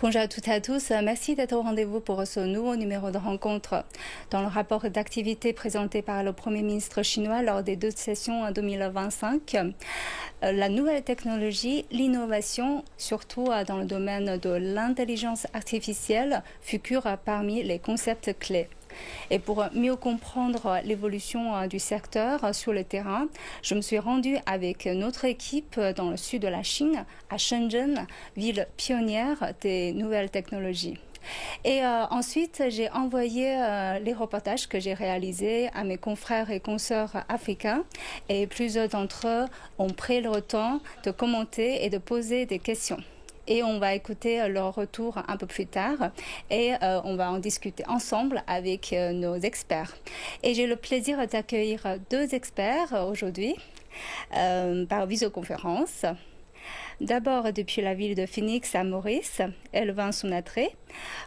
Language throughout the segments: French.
Bonjour à toutes et à tous, merci d'être au rendez-vous pour ce nouveau numéro de rencontre. Dans le rapport d'activité présenté par le Premier ministre chinois lors des 2 sessions en 2025, la nouvelle technologie, l'innovation, surtout dans le domaine de l'intelligence artificielle, figure parmi les concepts clés. Et pour mieux comprendre l'évolution du secteur sur le terrain, je me suis rendue avec notre équipe dans le sud de la Chine, à Shenzhen, ville pionnière des nouvelles technologies. Et ensuite, j'ai envoyé les reportages que j'ai réalisés à mes confrères et consoeurs africains. Et plusieurs d'entre eux ont pris le temps de commenter et de poser des questions. Et on va écouter leur retour un peu plus tard et on va en discuter ensemble avec nos experts. Et j'ai le plaisir d'accueillir 2 experts aujourd'hui par visioconférence. D'abord, depuis la ville de Phoenix à Maurice, Elvin Sonatré,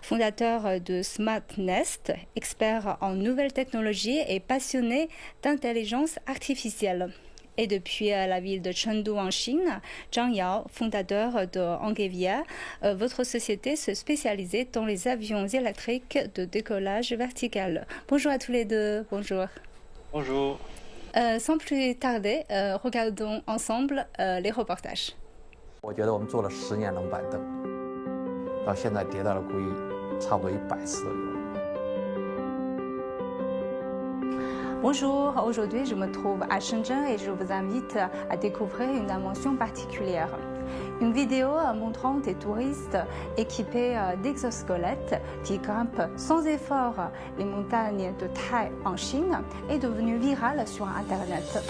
fondateur de Smart Nest, expert en nouvelles technologies et passionné d'intelligence artificielle. Et depuis la ville de Chengdu en Chine, Zhang Yao, fondateur de Angevia, votre société se spécialisait dans les avions électriques de décollage vertical. Bonjour à tous les deux, bonjour. Bonjour. Sans plus tarder, regardons ensemble les reportages. 我觉得我们做了10年冷板凳，到现在跌到了估计差不多100次都有了。 Bonjour, aujourd'hui je me trouve à Shenzhen et je vous invite à découvrir une invention particulière. Une vidéo montrant des touristes équipés d'exosquelettes qui grimpent sans effort les montagnes de Tai en Chine est devenue virale sur Internet.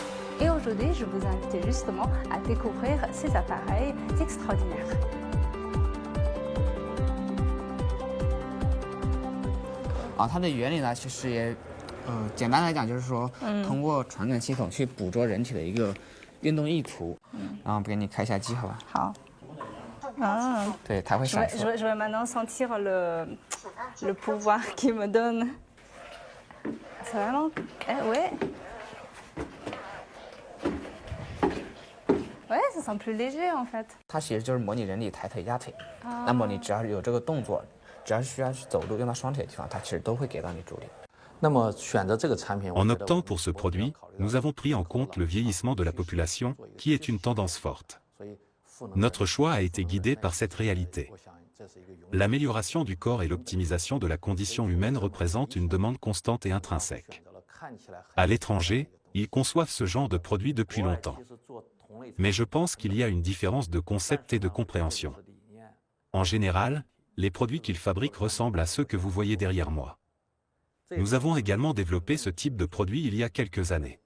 Et aujourd'hui, je vous invite justement à découvrir ces appareils extraordinaires. Ah, 它的原理呢，其实也，简单来讲就是说，通过传感系统去捕捉人体的一个运动意图，然后给你开一下机，好吧？好。Ah. 对，它会闪烁。Je vais maintenant sentir le pouvoir qu'il me donne. C'est vraiment... ouais. Ouais, ça sent plus léger en fait. 它其实就是模拟人体抬腿压腿，那么你只要有这个动作，只要需要去走路用到双腿的地方，它其实都会给到你助力。 En optant pour ce produit, nous avons pris en compte le vieillissement de la population, qui est une tendance forte. Notre choix a été guidé par cette réalité. L'amélioration du corps et l'optimisation de la condition humaine représentent une demande constante et intrinsèque. À l'étranger, ils conçoivent ce genre de produit depuis longtemps. Mais je pense qu'il y a une différence de concept et de compréhension. En général, les produits qu'ils fabriquent ressemblent à ceux que vous voyez derrière moi. Nous avons également développé ce type de produit il y a quelques années.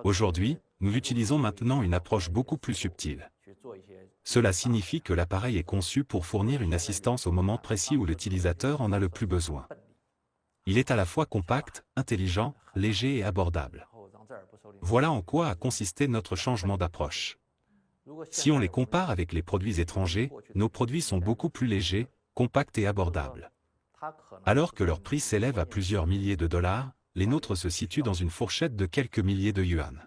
Aujourd'hui, nous utilisons maintenant une approche beaucoup plus subtile. Cela signifie que l'appareil est conçu pour fournir une assistance au moment précis où l'utilisateur en a le plus besoin. Il est à la fois compact, intelligent, léger et abordable. Voilà en quoi a consisté notre changement d'approche. Si on les compare avec les produits étrangers, nos produits sont beaucoup plus légers, compacts et abordables. Alors que leur prix s'élève à plusieurs milliers de dollars, les nôtres se situent dans une fourchette de quelques milliers de yuan.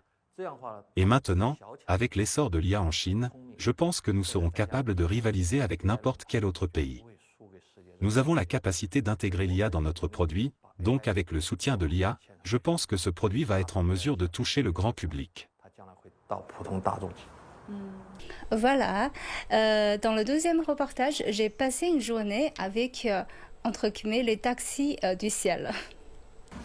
Et maintenant, avec l'essor de l'IA en Chine, je pense que nous serons capables de rivaliser avec n'importe quel autre pays. Nous avons la capacité d'intégrer l'IA dans notre produit, donc avec le soutien de l'IA, je pense que ce produit va être en mesure de toucher le grand public. Voilà, dans le deuxième reportage, j'ai passé une journée avec, entre guillemets, les taxis du ciel.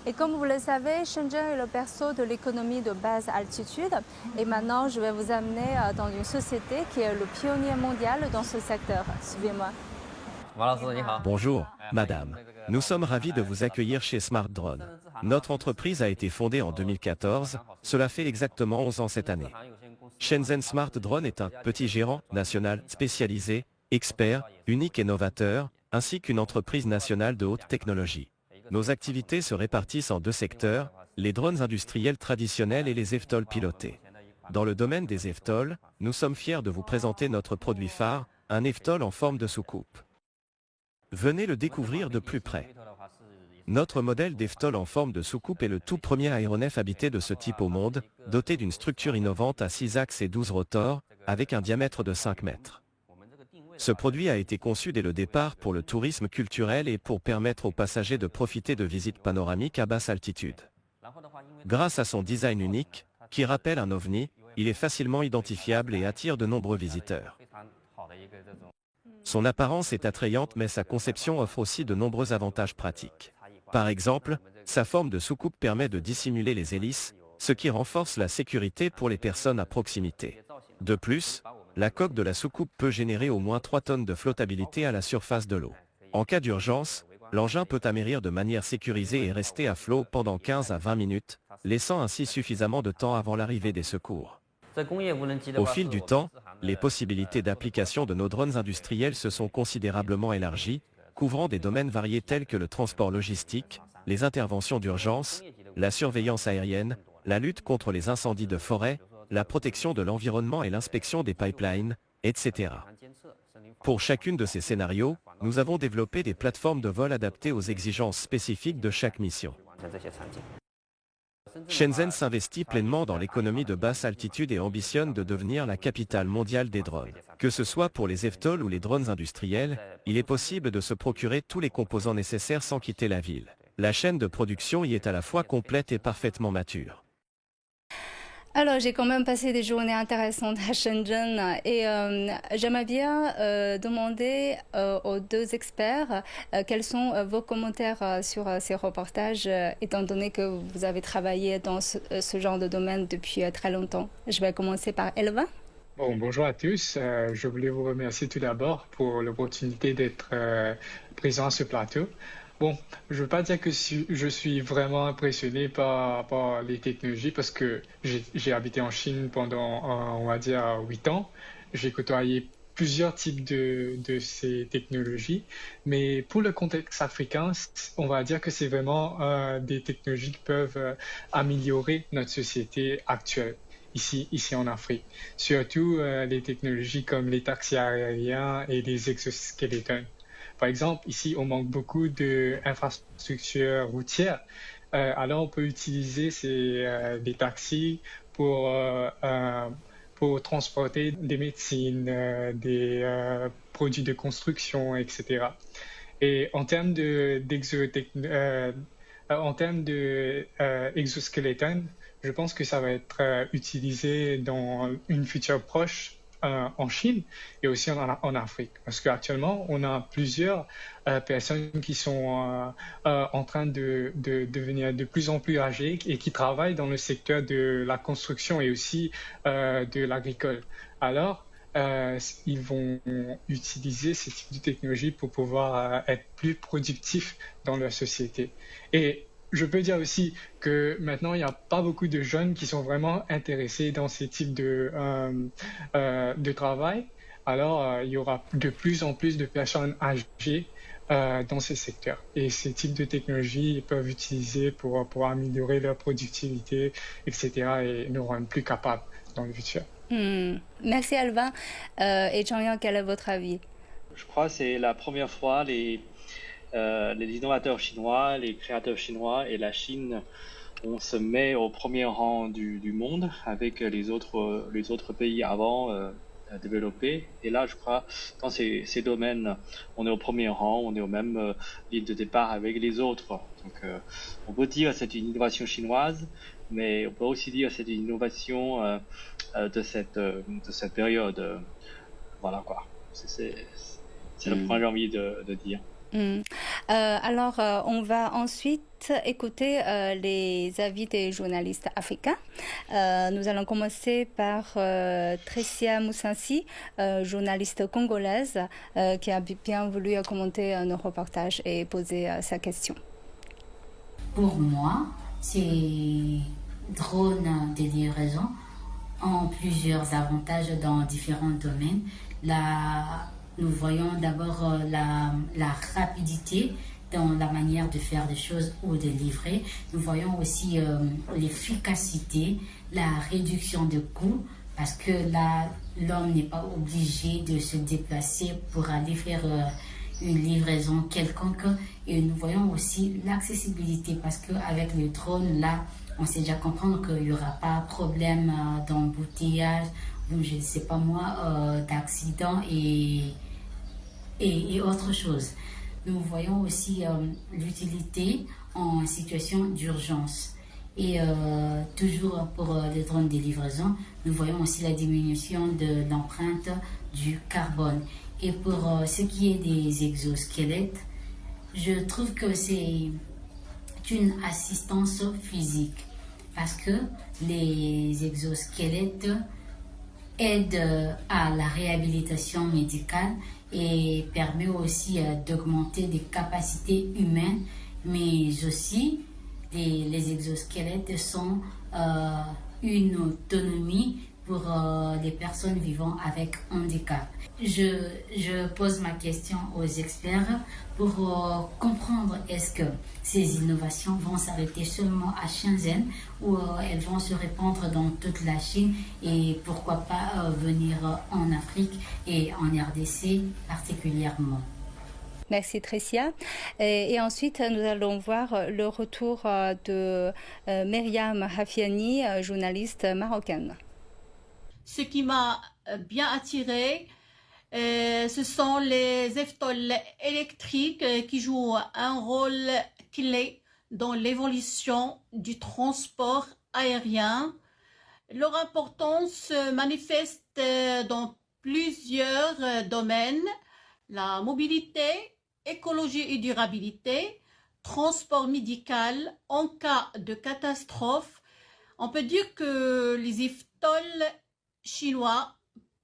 Et comme vous le savez, Shenzhen est le berceau de l'économie de basse altitude. Et maintenant, je vais vous amener dans une société qui est le pionnier mondial dans ce secteur. Suivez-moi. Bonjour, madame. Nous sommes ravis de vous accueillir chez Smart Drone. Notre entreprise a été fondée en 2014. Cela fait exactement 11 ans cette année. Shenzhen Smart Drone est un petit gérant national spécialisé, expert, unique et novateur, ainsi qu'une entreprise nationale de haute technologie. Nos activités se répartissent en 2 secteurs, les drones industriels traditionnels et les eVTOL pilotés. Dans le domaine des eVTOL, nous sommes fiers de vous présenter notre produit phare, un eVTOL en forme de soucoupe. Venez le découvrir de plus près. Notre modèle d'eVTOL en forme de soucoupe est le tout premier aéronef habité de ce type au monde, doté d'une structure innovante à 6 axes et 12 rotors, avec un diamètre de 5 mètres. Ce produit a été conçu dès le départ pour le tourisme culturel et pour permettre aux passagers de profiter de visites panoramiques à basse altitude. Grâce à son design unique, qui rappelle un ovni, il est facilement identifiable et attire de nombreux visiteurs. Son apparence est attrayante mais sa conception offre aussi de nombreux avantages pratiques. Par exemple, sa forme de soucoupe permet de dissimuler les hélices, ce qui renforce la sécurité pour les personnes à proximité. De plus, la coque de la soucoupe peut générer au moins 3 tonnes de flottabilité à la surface de l'eau. En cas d'urgence, l'engin peut amérir de manière sécurisée et rester à flot pendant 15 à 20 minutes, laissant ainsi suffisamment de temps avant l'arrivée des secours. Au fil du temps, les possibilités d'application de nos drones industriels se sont considérablement élargies, couvrant des domaines variés tels que le transport logistique, les interventions d'urgence, la surveillance aérienne, la lutte contre les incendies de forêt, la protection de l'environnement et l'inspection des pipelines, etc. Pour chacune de ces scénarios, nous avons développé des plateformes de vol adaptées aux exigences spécifiques de chaque mission. Shenzhen s'investit pleinement dans l'économie de basse altitude et ambitionne de devenir la capitale mondiale des drones. Que ce soit pour les eVTOL ou les drones industriels, il est possible de se procurer tous les composants nécessaires sans quitter la ville. La chaîne de production y est à la fois complète et parfaitement mature. Alors, j'ai quand même passé des journées intéressantes à Shenzhen et j'aimerais bien demander aux deux experts quels sont vos commentaires sur ces reportages, étant donné que vous avez travaillé dans ce genre de domaine depuis très longtemps. Je vais commencer par Elva. Bon, bonjour à tous. Je voulais vous remercier tout d'abord pour l'opportunité d'être présent à ce plateau. Bon, je ne veux pas dire que je suis vraiment impressionné par les technologies parce que j'ai habité en Chine pendant, on va dire, 8 ans. J'ai côtoyé plusieurs types de ces technologies, mais pour le contexte africain, on va dire que c'est vraiment des technologies qui peuvent améliorer notre société actuelle. Ici en Afrique. Surtout les technologies comme les taxis aériens et les exosquelettons. Par exemple, ici, on manque beaucoup d'infrastructures routières. Alors, on peut utiliser des taxis pour transporter des médecines, des produits de construction, etc. Et en termes d'exosquelettons, je pense que ça va être utilisé dans une future proche en Chine et aussi en Afrique. Parce qu'actuellement, on a plusieurs personnes qui sont en train de devenir de plus en plus âgées et qui travaillent dans le secteur de la construction et aussi de l'agricole. Alors, ils vont utiliser ces types de technologies pour pouvoir être plus productifs dans leur société. Et je peux dire aussi que maintenant, il n'y a pas beaucoup de jeunes qui sont vraiment intéressés dans ces types de travail. Alors, il y aura de plus en plus de personnes âgées dans ces secteurs. Et ces types de technologies ils peuvent utiliser pour améliorer leur productivité, etc. et nous rendre plus capables dans le futur. Merci Alvin. Et Jean-Yann, quel est votre avis? Je crois que c'est la première fois les innovateurs chinois, les créateurs chinois et la Chine, on se met au premier rang du monde avec les autres pays avant développés. Et là, je crois, dans ces domaines, on est au premier rang, on est au même ligne de départ avec les autres. Donc, on peut dire que c'est une innovation chinoise, mais on peut aussi dire que c'est une innovation de cette période. Voilà quoi. C'est le point que j'ai envie de dire. Alors, on va ensuite écouter les avis des journalistes africains. Nous allons commencer par Tricia Moussansi, journaliste congolaise, qui a bien voulu commenter nos reportages et poser sa question. Pour moi, ces drones de livraison ont plusieurs avantages dans différents domaines. Nous voyons d'abord la rapidité dans la manière de faire des choses ou de livrer. Nous voyons aussi l'efficacité, la réduction de coûts, parce que là, l'homme n'est pas obligé de se déplacer pour aller faire une livraison quelconque. Et nous voyons aussi l'accessibilité, parce qu'avec le drone, là, on sait déjà comprendre qu'il n'y aura pas de problème d'embouteillage, je ne sais pas moi, d'accident et et autre chose. Nous voyons aussi l'utilité en situation d'urgence. Et toujours pour les drones de livraison, nous voyons aussi la diminution de l'empreinte du carbone. Et pour ce qui est des exosquelettes, je trouve que c'est une assistance physique parce que les exosquelettes aident à la réhabilitation médicale et permet aussi d'augmenter des capacités humaines, mais aussi les exosquelettes sont une autonomie pour les personnes vivant avec handicap. Je pose ma question aux experts pour comprendre est-ce que ces innovations vont s'arrêter seulement à Shenzhen ou elles vont se répandre dans toute la Chine et pourquoi pas venir en Afrique et en RDC particulièrement. Merci Tricia. Et ensuite, nous allons voir le retour de Myriam Hafiani, journaliste marocaine. Ce qui m'a bien attiré, ce sont les VTOL électriques qui jouent un rôle clé dans l'évolution du transport aérien. Leur importance se manifeste dans plusieurs domaines: la mobilité, écologie et durabilité, transport médical en cas de catastrophe. On peut dire que les VTOL chinois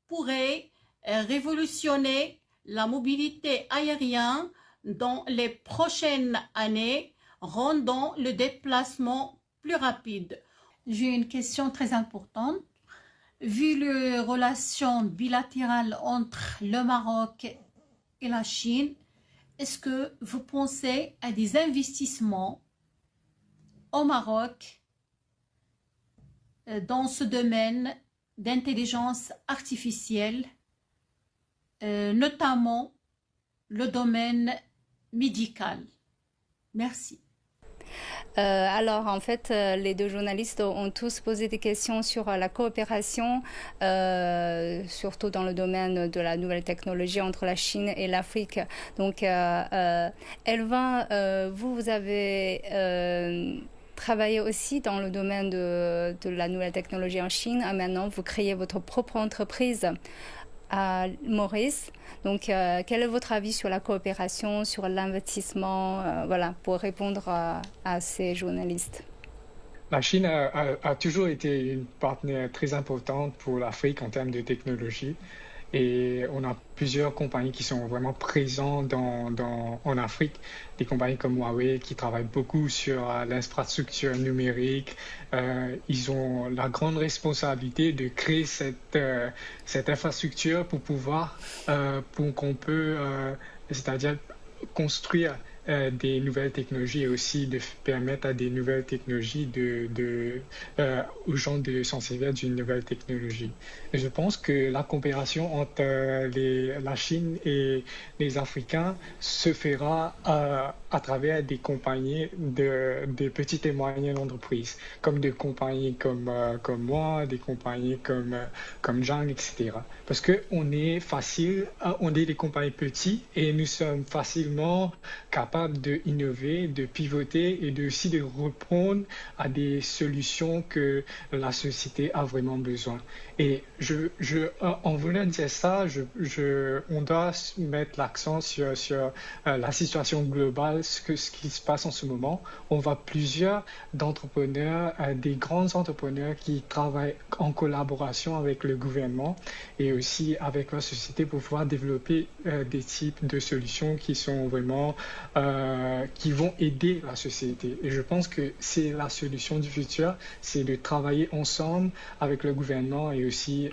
pourraient révolutionner la mobilité aérienne dans les prochaines années, rendant le déplacement plus rapide. J'ai une question très importante. Vu les relations bilatérales entre le Maroc et la Chine, est-ce que vous pensez à des investissements au Maroc dans ce domaine d'intelligence artificielle, notamment le domaine médical? Merci. Alors, en fait, les deux journalistes ont tous posé des questions sur la coopération, surtout dans le domaine de la nouvelle technologie entre la Chine et l'Afrique. Donc, Elvin, vous avez travaillé aussi dans le domaine de la nouvelle technologie en Chine. Maintenant, vous créez votre propre entreprise à Maurice. Donc, quel est votre avis sur la coopération, sur l'investissement, voilà, pour répondre à ces journalistes? La Chine a toujours été une partenaire très importante pour l'Afrique en termes de technologie. Et on a plusieurs compagnies qui sont vraiment présentes en Afrique. Des compagnies comme Huawei qui travaillent beaucoup sur l'infrastructure numérique. Ils ont la grande responsabilité de créer cette infrastructure pour pouvoir, pour qu'on peut, c'est-à-dire construire des nouvelles technologies et aussi de permettre à des nouvelles technologies aux gens de s'en servir d'une nouvelle technologie. Et je pense que la coopération entre la Chine et les Africains se fera à travers des compagnies de petites et moyennes entreprises, comme des compagnies comme moi, des compagnies comme Zhang, etc. Parce qu'on est on est des compagnies petites et nous sommes facilement capables d'innover, de pivoter et aussi de répondre à des solutions que la société a vraiment besoin. Et en voulant dire ça, on doit mettre l'accent sur la situation globale, ce qui se passe en ce moment. On voit plusieurs d'entrepreneurs, des grands entrepreneurs qui travaillent en collaboration avec le gouvernement et aussi avec la société pour pouvoir développer des types de solutions qui sont vraiment qui vont aider la société. Et je pense que c'est la solution du futur, c'est de travailler ensemble avec le gouvernement et aussi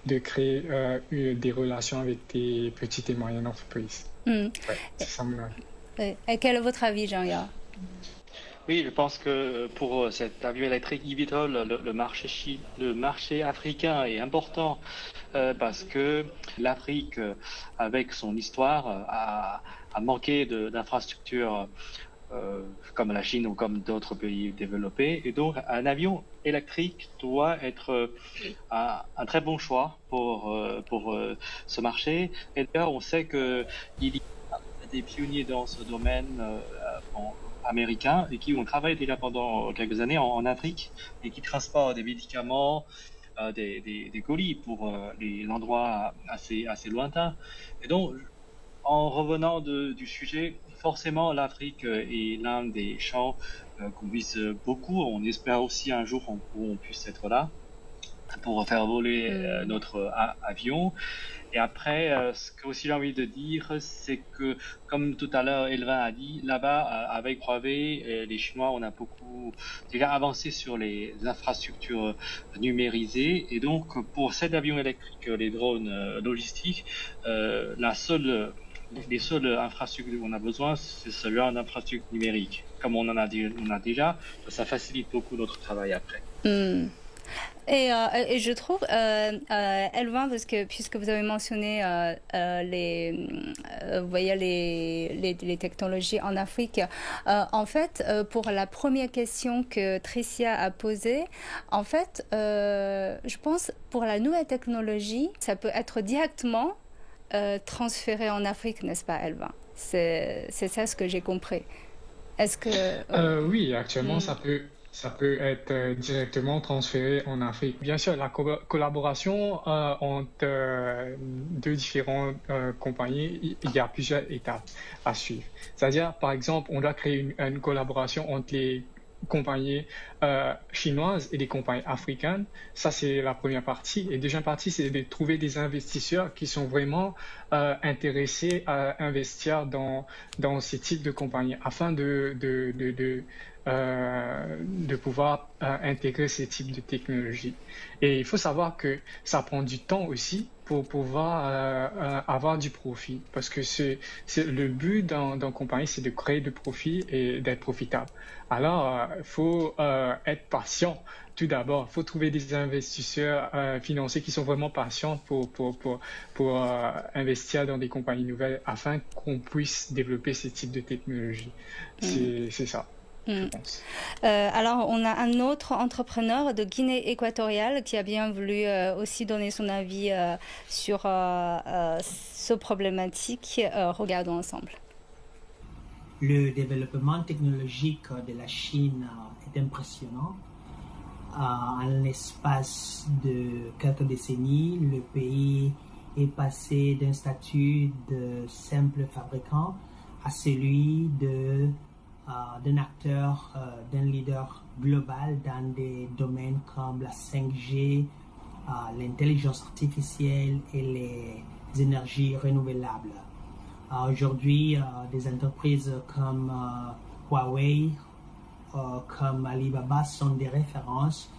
de créer des relations avec des petites et moyennes entreprises. Ouais, c'est ça mon avis. Et quel est votre avis, Jean-Yann? Oui, je pense que pour cet avion électrique eVTOL, le marché africain est important parce que l'Afrique, avec son histoire, a manqué d'infrastructures comme la Chine ou comme d'autres pays développés. Et donc, un avion électrique doit être un très bon choix pour ce marché. Et d'ailleurs, on sait qu'il y a des pionniers dans ce domaine américains et qui ont travaillé déjà pendant quelques années en Afrique et qui transportent des médicaments, des colis pour l'endroit assez lointain. Et donc, en revenant du sujet, forcément, l'Afrique est l'un des champs qu'on vise beaucoup. On espère aussi un jour qu'on puisse être là pour faire voler notre avion. Et après, ce que aussi j'ai envie de dire, c'est que, comme tout à l'heure Elvin a dit, là-bas, avec Huawei, les Chinois, on a beaucoup déjà avancé sur les infrastructures numérisées. Et donc, pour cet avion électrique, les drones logistiques, les seules infrastructures qu'on a besoin, c'est celui-là d'infrastructure numérique. Comme on a déjà, ça facilite beaucoup notre travail après. Et je trouve, Elvin, parce que puisque vous avez mentionné les technologies en Afrique, en fait, pour la première question que Tricia a posée, en fait, je pense pour la nouvelle technologie, ça peut être directement transféré en Afrique, n'est-ce pas, Elvin? C'est ça ce que j'ai compris. Est-ce que... Oui, actuellement, ça peut être directement transféré en Afrique. Bien sûr, la collaboration entre deux différentes compagnies, il y a plusieurs étapes à suivre. C'est-à-dire, par exemple, on doit créer une collaboration entre les compagnies chinoises et les compagnies africaines. Ça, c'est la première partie. Et la deuxième partie, c'est de trouver des investisseurs qui sont vraiment intéressés à investir dans ces types de compagnies afin de pouvoir intégrer ces types de technologies. Et il faut savoir que ça prend du temps aussi pour pouvoir avoir du profit. Parce que le but d'une compagnie, c'est de créer du profit et d'être profitable. Alors, il faut être patient. Tout d'abord, il faut trouver des investisseurs financiers qui sont vraiment patients pour investir dans des compagnies nouvelles afin qu'on puisse développer ces types de technologies. C'est ça. Alors, on a un autre entrepreneur de Guinée équatoriale qui a bien voulu aussi donner son avis sur ce problématique. Regardons ensemble. Le développement technologique de la Chine est impressionnant. En l'espace de quelques décennies, le pays est passé d'un statut de simple fabricant à celui d'un acteur, d'un leader global dans des domaines comme la 5G, l'intelligence artificielle et les énergies renouvelables. Aujourd'hui, des entreprises comme Huawei, comme Alibaba sont des références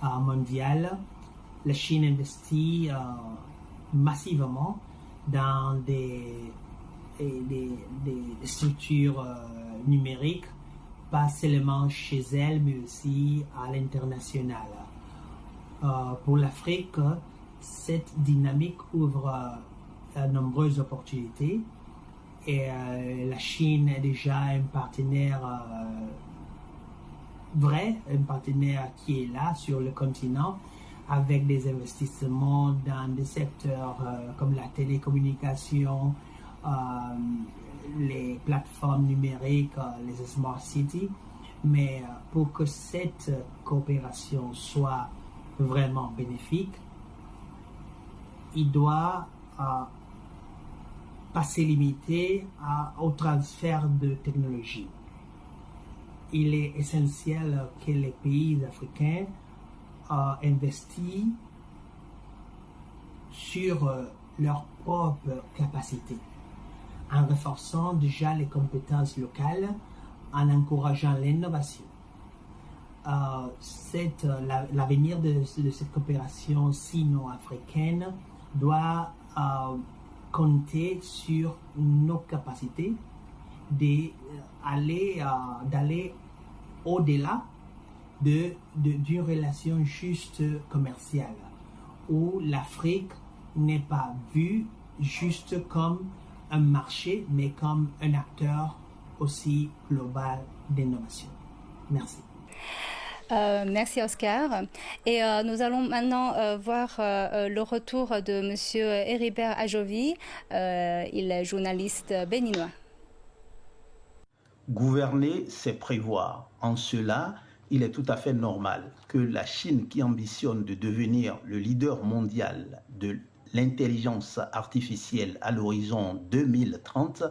mondiales. La Chine investit massivement dans des structures numériques, pas seulement chez elle, mais aussi à l'international. Pour l'Afrique, cette dynamique ouvre nombreuses opportunités et la Chine est déjà un partenaire un partenaire qui est là sur le continent avec des investissements dans des secteurs comme la télécommunication, les plateformes numériques, les smart cities. Mais pour que cette coopération soit vraiment bénéfique, il doit pas se limiter au transfert de technologie. Il est essentiel que les pays africains investissent sur leurs propres capacités, en renforçant déjà les compétences locales, en encourageant l'innovation. L'avenir de cette coopération sino-africaine doit compter sur nos capacités d'aller au-delà d'une relation juste commerciale, où l'Afrique n'est pas vue juste comme un marché, mais comme un acteur aussi globale d'innovation. Merci. Merci Oscar. Et nous allons maintenant voir le retour de Monsieur Heribert Ajovi. Il est journaliste béninois. Gouverner, c'est prévoir. En cela, il est tout à fait normal que la Chine, qui ambitionne de devenir le leader mondial de l'intelligence artificielle à l'horizon 2030,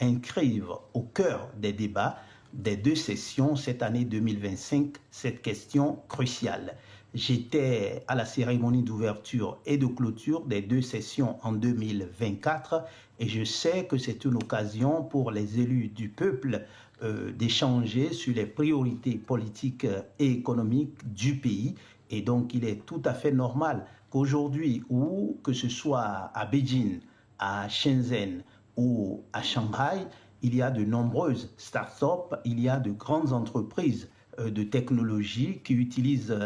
inscrive au cœur des débats des deux sessions cette année 2025 cette question cruciale. J'étais à la cérémonie d'ouverture et de clôture des deux sessions en 2024 et je sais que c'est une occasion pour les élus du peuple d'échanger sur les priorités politiques et économiques du pays. Et donc il est tout à fait normal qu'aujourd'hui, ou que ce soit à Beijing, à Shenzhen ou à Shanghai, il y a de nombreuses start-up, il y a de grandes entreprises de technologie qui utilisent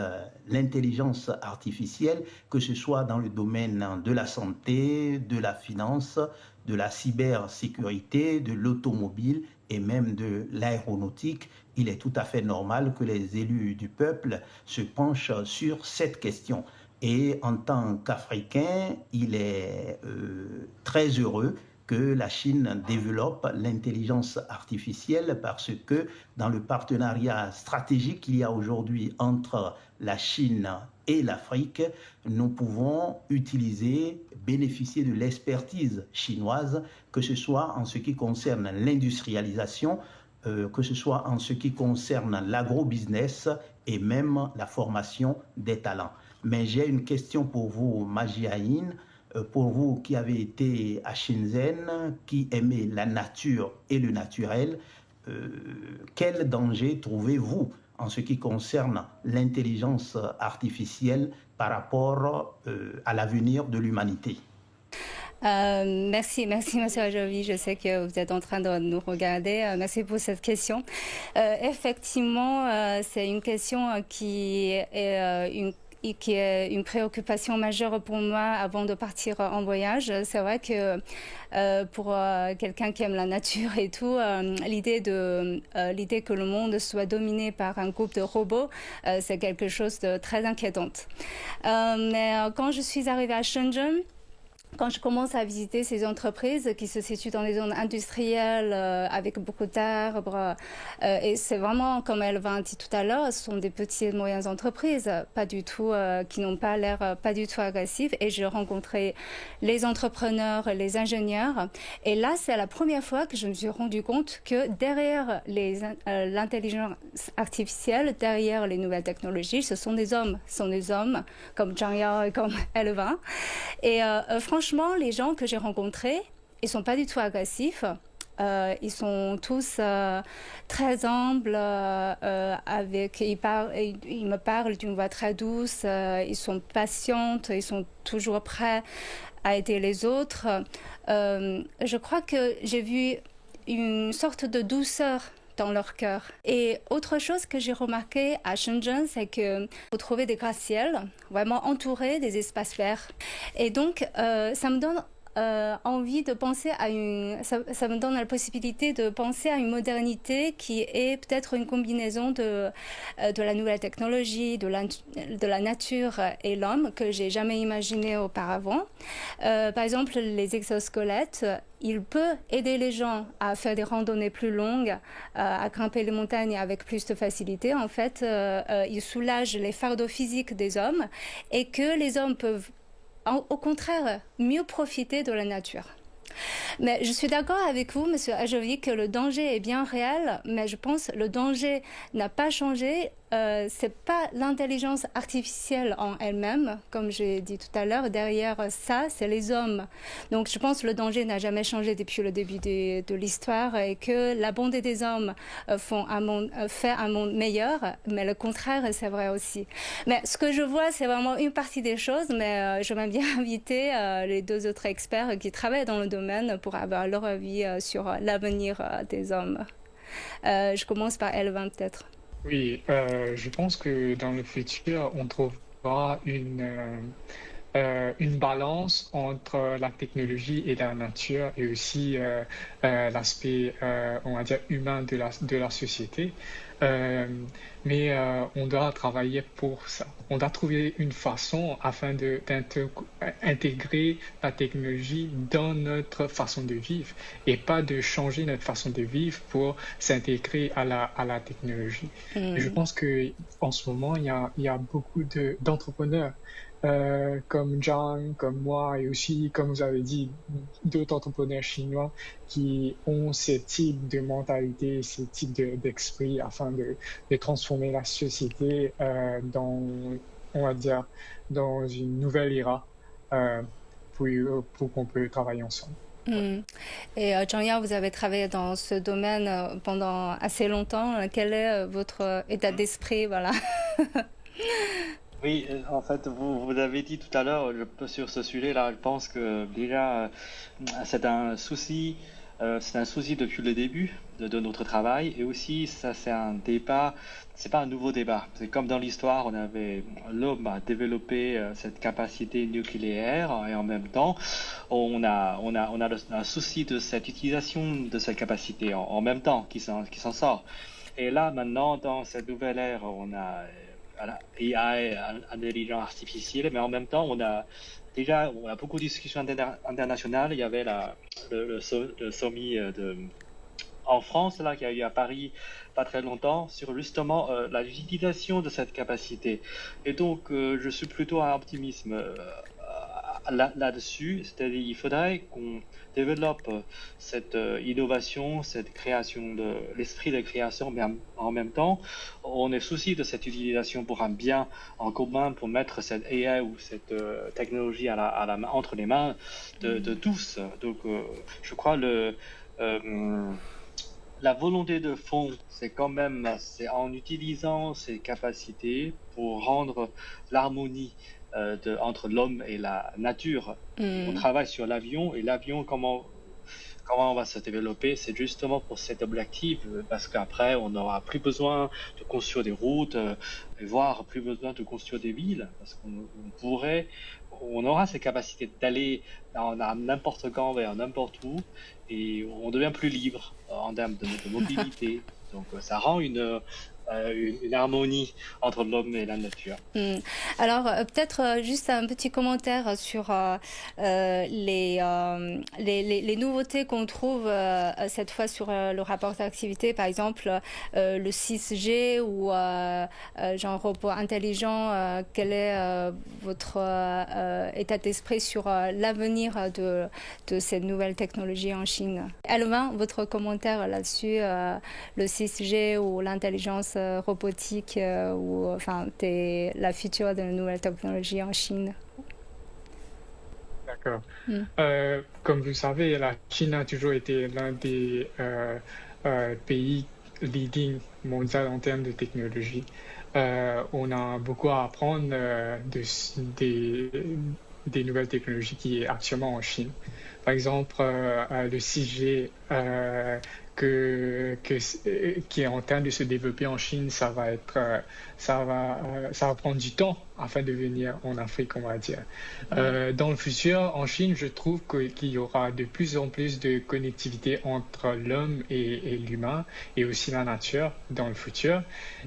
l'intelligence artificielle, que ce soit dans le domaine de la santé, de la finance, de la cybersécurité, de l'automobile et même de l'aéronautique. Il est tout à fait normal que les élus du peuple se penchent sur cette question. Et en tant qu'Africain, il est très heureux que la Chine développe l'intelligence artificielle parce que dans le partenariat stratégique qu'il y a aujourd'hui entre la Chine et l'Afrique, nous pouvons bénéficier de l'expertise chinoise, que ce soit en ce qui concerne l'industrialisation, que ce soit en ce qui concerne l'agro-business et même la formation des talents. Mais j'ai une question pour vous, Majiaïn. Pour vous qui avez été à Shenzhen, qui aimez la nature et le naturel, quel danger trouvez-vous en ce qui concerne l'intelligence artificielle par rapport à l'avenir de l'humanité? Merci, Monsieur Ajovi. Je sais que vous êtes en train de nous regarder. Merci pour cette question. Effectivement, c'est une question qui est une préoccupation majeure pour moi avant de partir en voyage. C'est vrai que pour quelqu'un qui aime la nature et tout, l'idée que le monde soit dominé par un groupe de robots, c'est quelque chose de très inquiétant. Mais quand je suis arrivée à Shenzhen, quand je commence à visiter ces entreprises qui se situent dans des zones industrielles avec beaucoup d'arbres, et c'est vraiment, comme Elvin a dit tout à l'heure, ce sont des petites et moyennes entreprises, pas du tout, qui n'ont pas l'air pas du tout agressives. Et j'ai rencontré les entrepreneurs, les ingénieurs. Et là, c'est la première fois que je me suis rendu compte que derrière l'intelligence artificielle, derrière les nouvelles technologies, ce sont des hommes. Ce sont des hommes comme Zhang Yao et comme Elvin. Et franchement, les gens que j'ai rencontrés, ils sont pas du tout agressifs. Ils sont tous très humbles. Ils me parlent d'une voix très douce. Ils sont patients. Ils sont toujours prêts à aider les autres. Je crois que j'ai vu une sorte de douceur dans leur cœur. Et autre chose que j'ai remarqué à Shenzhen, c'est que vous trouvez des gratte-ciels vraiment entourés des espaces verts. Et donc, ça me donne envie de penser à ça me donne la possibilité de penser à une modernité qui est peut-être une combinaison de la nouvelle technologie, de la nature et l'homme que j'ai jamais imaginé auparavant. Par exemple, les exosquelettes, il peut aider les gens à faire des randonnées plus longues, à grimper les montagnes avec plus de facilité. En fait, il soulage les fardeaux physiques des hommes et que les hommes peuvent au contraire, mieux profiter de la nature. Mais je suis d'accord avec vous, Monsieur Ajovi, que le danger est bien réel, mais je pense que le danger n'a pas changé. C'est pas l'intelligence artificielle en elle-même, comme j'ai dit tout à l'heure. Derrière ça, c'est les hommes. Donc, je pense que le danger n'a jamais changé depuis le début de l'histoire et que la bonté des hommes fait un monde meilleur, mais le contraire, c'est vrai aussi. Mais ce que je vois, c'est vraiment une partie des choses, mais j'aimerais bien inviter les deux autres experts qui travaillent dans le domaine pour avoir leur avis sur l'avenir des hommes. Je commence par Elvin, peut-être. Oui, je pense que dans le futur, on trouvera une une balance entre la technologie et la nature et aussi l'aspect, on va dire, humain de la société. Mais on doit travailler pour ça. On doit trouver une façon afin d'intégrer la technologie dans notre façon de vivre et pas de changer notre façon de vivre pour s'intégrer à la technologie. Et je pense qu'en ce moment, il y a beaucoup d'entrepreneurs comme John, comme moi et aussi, comme vous avez dit, d'autres entrepreneurs chinois qui ont ce type de mentalité, ce type d'esprit afin de transformer la société dans, on va dire, dans une nouvelle era pour qu'on peut travailler ensemble. Et Jean-Yao, vous avez travaillé dans ce domaine pendant assez longtemps. Quel est votre état d'esprit, voilà? Oui, en fait, vous avez dit tout à l'heure sur ce sujet-là, je pense que déjà c'est un souci depuis le début de notre travail et aussi ça c'est un débat, c'est pas un nouveau débat. C'est comme dans l'histoire, l'homme a développé cette capacité nucléaire et en même temps on a un souci de cette utilisation de cette capacité en même temps qui s'en sort. Et là maintenant dans cette nouvelle ère, on a AI, intelligence artificielle, mais en même temps, on a beaucoup de discussions internationales. Il y avait le sommet en France, là, qui a eu à Paris pas très longtemps, sur justement l'utilisation de cette capacité. Et donc, je suis plutôt un optimisme là-dessus, c'est-à-dire il faudrait qu'on développe cette innovation, cette création l'esprit de création, mais en même temps, on est souci de cette utilisation pour un bien en commun, pour mettre cette AI ou cette technologie entre les mains de tous. Donc, je crois la volonté de fond, c'est en utilisant ces capacités pour rendre l'harmonie entre l'homme et la nature. On travaille sur l'avion et l'avion, comment on va se développer, c'est justement pour cet objectif, parce qu'après on n'aura plus besoin de construire des routes, voire plus besoin de construire des villes, parce on aura cette capacité d'aller dans n'importe quand, vers n'importe où, et on devient plus libre en termes de mobilité. Donc ça rend une harmonie entre l'homme et la nature. Alors, peut-être juste un petit commentaire sur les nouveautés qu'on trouve cette fois sur le rapport d'activité, par exemple le 6G ou genre robot intelligent. Quel est votre état d'esprit sur l'avenir de cette nouvelle technologie en Chine? Alvin, votre commentaire là-dessus, le 6G ou l'intelligence robotique ou enfin la future de la nouvelle technologie en Chine. D'accord. Comme vous savez, la Chine a toujours été l'un des pays leading mondial en termes de technologie. On a beaucoup à apprendre des nouvelles technologies qui est actuellement en Chine. Par exemple, le 6G qui est en train de se développer en Chine, ça va prendre du temps afin de venir en Afrique, on va dire. Dans le futur, en Chine, je trouve qu'il y aura de plus en plus de connectivité entre l'homme et l'humain et aussi la nature dans le futur.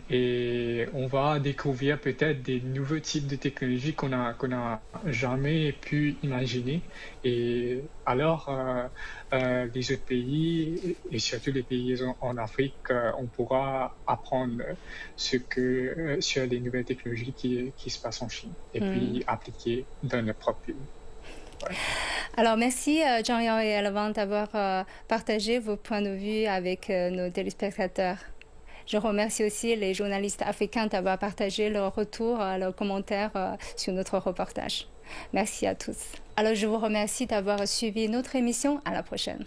Et on va découvrir peut-être des nouveaux types de technologies qu'on a jamais pu imaginer. Et alors, les autres pays, et surtout les pays en Afrique, on pourra apprendre sur les nouvelles technologies qui se passent en Chine et puis appliquer dans notre propre pays. Ouais. Alors, merci Jean-Yao et Alvin d'avoir partagé vos points de vue avec nos téléspectateurs. Je remercie aussi les journalistes africains d'avoir partagé leurs retours, leurs commentaires sur notre reportage. Merci à tous. Alors, je vous remercie d'avoir suivi notre émission. À la prochaine.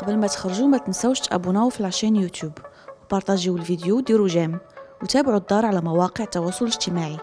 قبل ما تخرجوا ما تنسوش تابوناو في العشان يوتيوب وبارطاجيو الفيديو وديروا جيم وتابعوا الدار على مواقع التواصل الاجتماعي.